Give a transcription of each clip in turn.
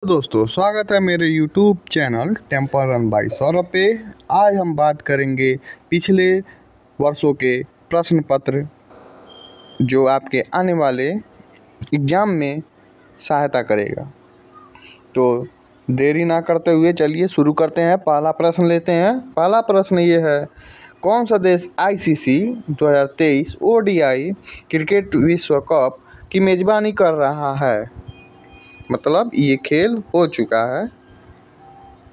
दोस्तों, स्वागत है मेरे YouTube channel temple run by Saurabh पे। आज हम बात करेंगे पिछले वर्षों के प्रश्न पत्र जो आपके आने वाले एग्ज़ाम में सहायता करेगा। तो देरी ना करते हुए चलिए शुरू करते हैं। पहला प्रश्न लेते हैं। पहला प्रश्न ये है, कौन सा देश ICC 2023 ODI क्रिकेट विश्व कप की मेज़बानी कर रहा है? मतलब ये खेल हो चुका है।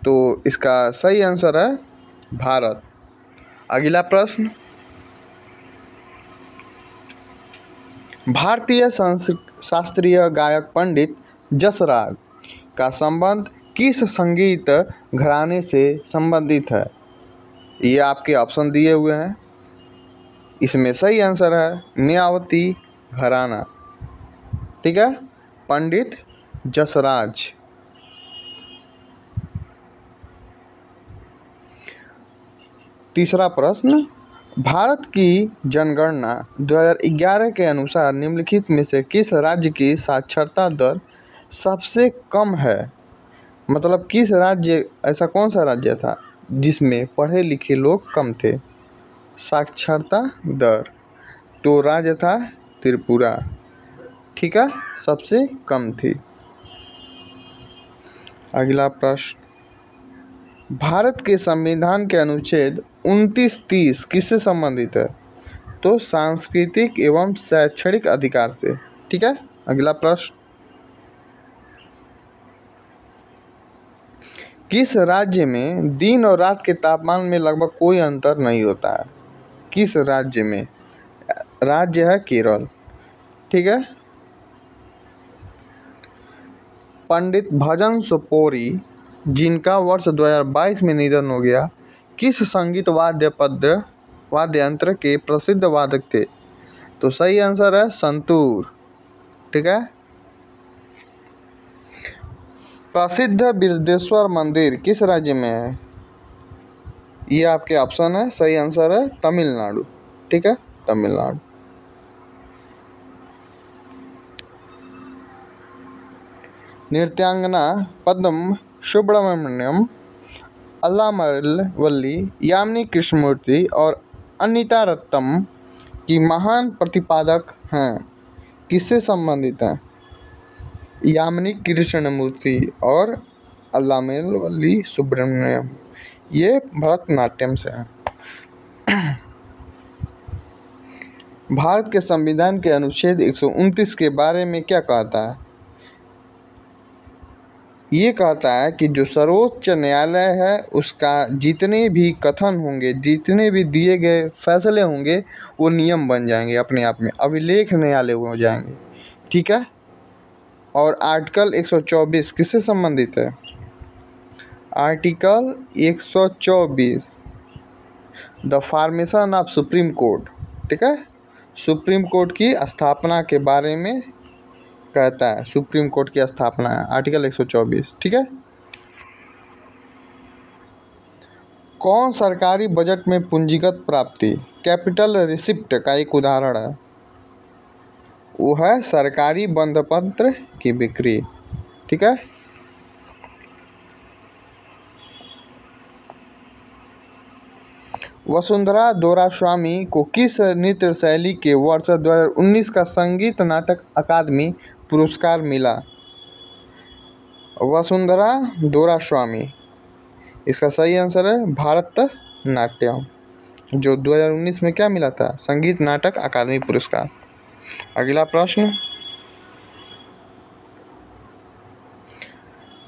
तो इसका सही आंसर है भारत। अगला प्रश्न, भारतीय शास्त्रीय गायक पंडित जसराज का संबंध किस संगीत घराने से संबंधित है? ये आपके ऑप्शन दिए हुए हैं। इसमें सही आंसर है मायावती घराना। ठीक है, पंडित जसराज। तीसरा प्रश्न, भारत की जनगणना 2011 के अनुसार निम्नलिखित में से किस राज्य की साक्षरता दर सबसे कम है? मतलब किस राज्य, ऐसा कौन सा राज्य था जिसमें पढ़े लिखे लोग कम थे? साक्षरता दर, तो राज्य था त्रिपुरा। ठीक है, सबसे कम थी। अगला प्रश्न, भारत के संविधान के अनुच्छेद 29-30 किससे संबंधित है? तो सांस्कृतिक एवं शैक्षणिक अधिकार से। ठीक है, अगला प्रश्न, किस राज्य में दिन और रात के तापमान में लगभग कोई अंतर नहीं होता है? किस राज्य में? राज्य है केरल। ठीक है, पंडित भजन सोपोरी जिनका वर्ष 2022 में निधन हो गया, किस संगीत वाद्य यंत्र के प्रसिद्ध वादक थे? तो सही आंसर है संतूर। ठीक है, प्रसिद्ध बिरदेश्वर मंदिर किस राज्य में है? ये आपके ऑप्शन है। सही आंसर है तमिलनाडु। ठीक है, तमिलनाडु। नृत्यांगना पद्म सुब्रमण्यम, अल्लामवल्ली, यामिनी कृष्णमूर्ति और अनीता रत्नम की महान प्रतिपादक हैं, किससे संबंधित हैं? यामिनी कृष्णमूर्ति और अल्लामवल्ली सुब्रमण्यम, ये भरतनाट्यम से हैं। भारत के संविधान के अनुच्छेद 129 के बारे में क्या कहता है? ये कहता है कि जो सर्वोच्च न्यायालय है उसका जितने भी कथन होंगे, जितने भी दिए गए फैसले होंगे, वो नियम बन जाएंगे, अपने आप में अभिलेख न्यायालय हो जाएंगे। ठीक है, और आर्टिकल 124 किससे संबंधित है? Article 124 the formation of supreme court. ठीक है, सुप्रीम कोर्ट की स्थापना के बारे में कहता है। सुप्रीम कोर्ट की स्थापना है आर्टिकल 124। ठीक है, कौन सरकारी बजट में पूंजीगत प्राप्ति कैपिटल रिसिप्ट का एक उदाहरण है? वो है सरकारी बंधपत्र की बिक्री। ठीक है, वसुंधरा दोरास्वामी को किस नृत्य शैली के वर्ष 2019 का संगीत नाटक अकादमी पुरस्कार मिला? वसुंधरा दोरास्वामी, इसका सही आंसर है भारतनाट्यम, जो 2019 में क्या मिला था? संगीत नाटक अकादमी पुरस्कार। अगला प्रश्न,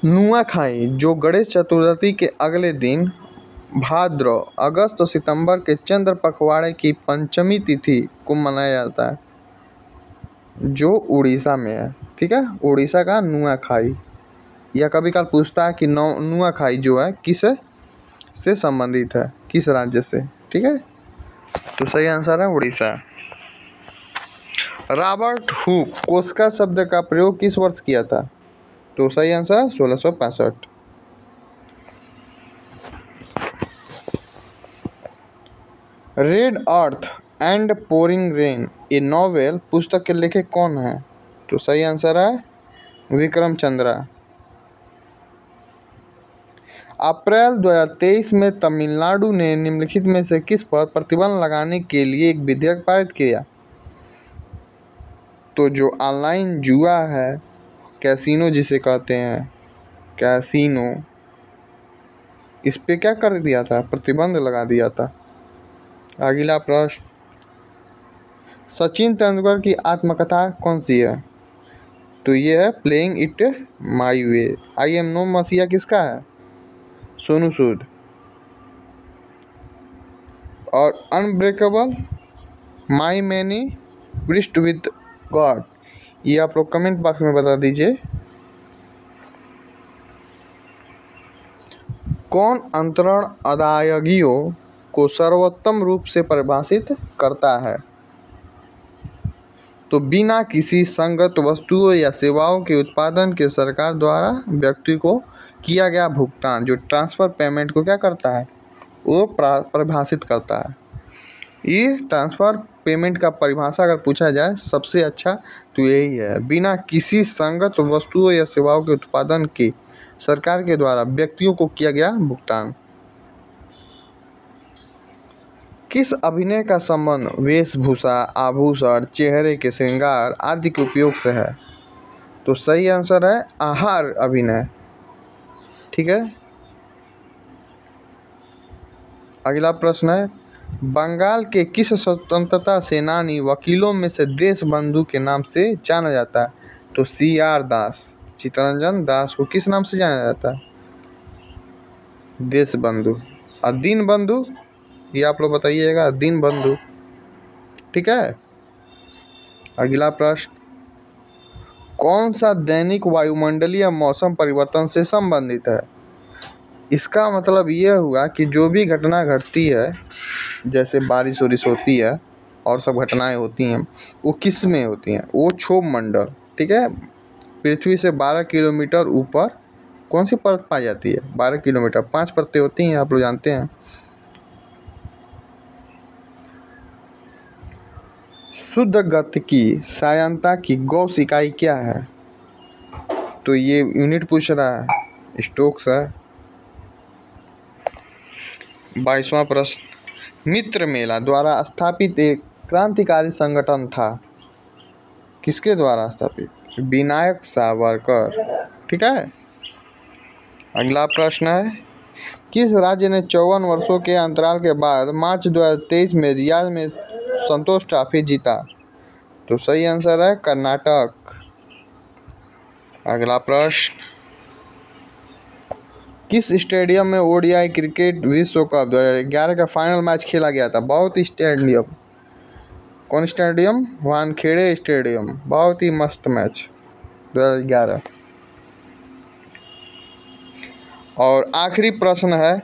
नुआखाई जो गणेश चतुर्थी के अगले दिन भाद्र, अगस्त और सितंबर के चंद्र पखवाड़े की पंचमी तिथि को मनाया जाता है, जो उड़ीसा में है। ठीक है, उड़ीसा का नुआखाई। यह कभी काल पूछता है कि नुआखाई जो है किस से संबंधित है, किस राज्य से? ठीक है, तो सही आंसर है उड़ीसा। रॉबर्ट हुक कोस्का शब्द का प्रयोग किस वर्ष किया था? तो सही answer 1665। Red earth and pouring rain A novel पुस्तक के लेखक कौन है? तो सही आंसर है विक्रम चंद्रा। अप्रैल 2023 में तमिलनाडु ने निम्नलिखित में से किस पर प्रतिबंध लगाने के लिए एक विधेयक पारित किया? तो जो ऑनलाइन जुआ है, कैसीनो जिसे कहते हैं, कैसीनो, इस पे क्या कर दिया था? प्रतिबंध लगा दिया था। अगला प्रश्न, सचिन तेंदुलकर की आत्मकथा कौन सी है? तो ये है playing it my way. I am no messiah किसका है? सोनू सूद। और अनब्रेकेबल माई मैनी ब्रिस्ट विद गॉड, ये आप लोग कमेंट बॉक्स में बता दीजिए। कौन अंतरण अदायगियों को सर्वोत्तम रूप से परिभाषित करता है? तो बिना किसी संगत वस्तुओं या सेवाओं के उत्पादन के सरकार द्वारा व्यक्ति को किया गया भुगतान, जो ट्रांसफ़र पेमेंट को क्या करता है? वो परिभाषित करता है। ये ट्रांसफ़र पेमेंट का परिभाषा अगर पूछा जाए सबसे अच्छा तो यही है, बिना किसी संगत वस्तुओं या सेवाओं के उत्पादन के सरकार के द्वारा व्यक्तियों को किया गया भुगतान। किस अभिनय का संबंध वेशभूषा, आभूषण, चेहरे के श्रृंगार आदि के उपयोग से है? तो सही आंसर है आहार अभिनय। ठीक है। अगला प्रश्न है, बंगाल के किस स्वतंत्रता सेनानी वकीलों में से देशबंधु के नाम से जाना जाता है? तो CR दास। चित्तरंजन दास को किस नाम से जाना जाता है? देशबंधु। और दीनबंधु, ये आप लोग बताइएगा, दीनबंधु। ठीक है। अगला प्रश्न, कौन सा दैनिक वायुमंडलीय मौसम परिवर्तन से संबंधित है? इसका मतलब ये हुआ कि जो भी घटना घटती है, जैसे बारिश वारिश होती है और सब घटनाएं होती हैं, वो किस में होती हैं? वो क्षोभ मंडल। ठीक है। पृथ्वी से 12 किलोमीटर ऊपर कौन सी परत पाई जाती है? 12 किलोमीटर, 5 परतें होती हैं, आप लोग जानते हैं। शुद्ध गतिकी सायनता की गॉस इकाई क्या है? तो ये यूनिट पूछ रहा है, स्टोक्स है। 22वां प्रश्न, मित्र मेला द्वारा स्थापित एक क्रांतिकारी संगठन था, किसके द्वारा स्थापित? विनायक सावरकर। ठीक है। अगला प्रश्न है, किस राज्य ने 54 वर्षों के अंतराल के बाद मार्च 2023 में रियाद में संतोष ट्रॉफी जीता? तो सही आंसर है कर्नाटक। अगला प्रश्न, किस स्टेडियम में ODI क्रिकेट विश्व कप 2011 का फाइनल मैच खेला गया था? बहुत ही स्टेडियम, कौन स्टेडियम? वानखेड़े स्टेडियम। बहुत ही मस्त मैच 2011। और आखिरी प्रश्न है,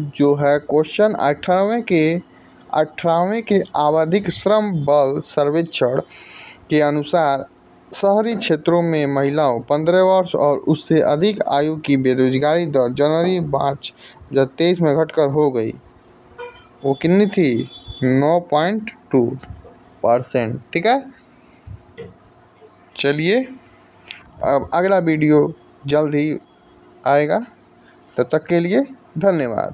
जो है क्वेश्चन 18वें के आवधिक श्रम बल सर्वेक्षण के अनुसार शहरी क्षेत्रों में महिलाओं 15 वर्ष और उससे अधिक आयु की बेरोजगारी दर जनवरी-मार्च 2023 में घटकर हो गई, वो कितनी थी? 9.2%। ठीक है। चलिए, अब अगला वीडियो जल्द ही आएगा, तब तक के लिए धन्यवाद।